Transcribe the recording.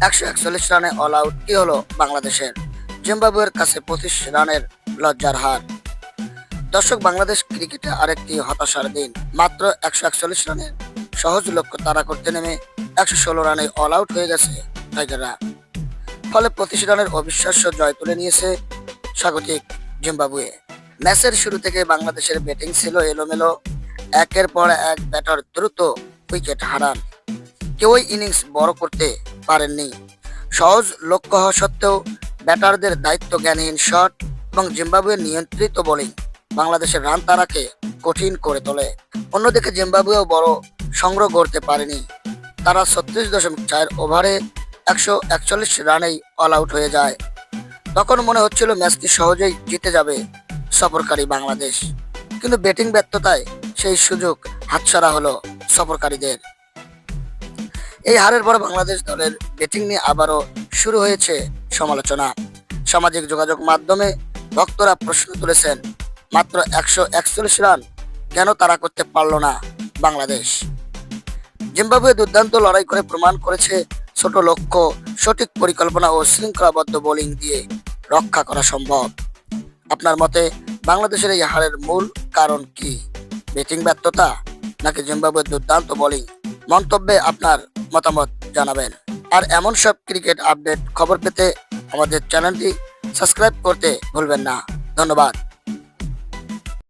141 রানে all out কি হলো বাংলাদেশের? জিম্বাবুয়ের কাছে 25 রানের লজ্জার হার। দর্শক, বাংলাদেশ ক্রিকেটে আরেকটি হতাশার দিন। মাত্র 141 রানের সহজ লক্ষ্য তাড়া করতে নেমে 116 রানে অল আউট হয়ে গেছে টাইগাররা। ফলে 25 রানের অবিশ্বাস্য জয় তুলে নিয়েছে স্বাগতিক জিম্বাবুয়ে। ম্যাচের শুরু থেকে বাংলাদেশের ব্যাটিং ছিল এলোমেলো। একের পর এক ব্যাটার দ্রুত উইকেট হারান। কেউই ইনিংস বড় করতে পারেননি। সহজ লক্ষ্য হওয়া সত্ত্বেও ব্যাটারদের দায়িত্ব জ্ঞানহীন শট এবং জিম্বাবুয়ের নিয়ন্ত্রিত বোলিং বাংলাদেশের রান তাড়াকে কঠিন করে তোলে। অন্যদিকে জিম্বাবুয়েও বড় সংগ্রহ করতে পারেনি। তারা 36.4 ওভারে 141 রানেই অল আউট হয়ে যায়। তখন মনে হচ্ছিল ম্যাচটি সহজেই জিতে যাবে সফরকারী বাংলাদেশ, কিন্তু ব্যাটিং ব্যর্থতায় সেই সুযোগ হাতছাড়া হলো সফরকারীদের। এই হারের পর বাংলাদেশ দলের ব্যাটিং নিয়ে আবারও শুরু হয়েছে সমালোচনা। সামাজিক যোগাযোগ মাধ্যমে ভক্তরা প্রশ্ন তুলেছেন, মাত্র 141 রান কেন তারা করতে পারল না বাংলাদেশ? জিম্বাবুয়ে দুর্দান্ত লড়াই করে প্রমাণ করেছে ছোট লক্ষ্য, সঠিক পরিকল্পনা ও শৃঙ্খলাবদ্ধ বোলিং দিয়ে রক্ষা করা সম্ভব। আপনার মতে বাংলাদেশের এই হারের মূল কারণ কি? ব্যাটিং ব্যর্থতা নাকি জিম্বাবুয়ের দুর্দান্ত বোলিং? মন্তব্যে আপনার মতামত জানাবেন। আর এমন সব ক্রিকেট আপডেট খবর পেতে আমাদের চ্যানেলটি সাবস্ক্রাইব করতে ভুলবেন না। ধন্যবাদ।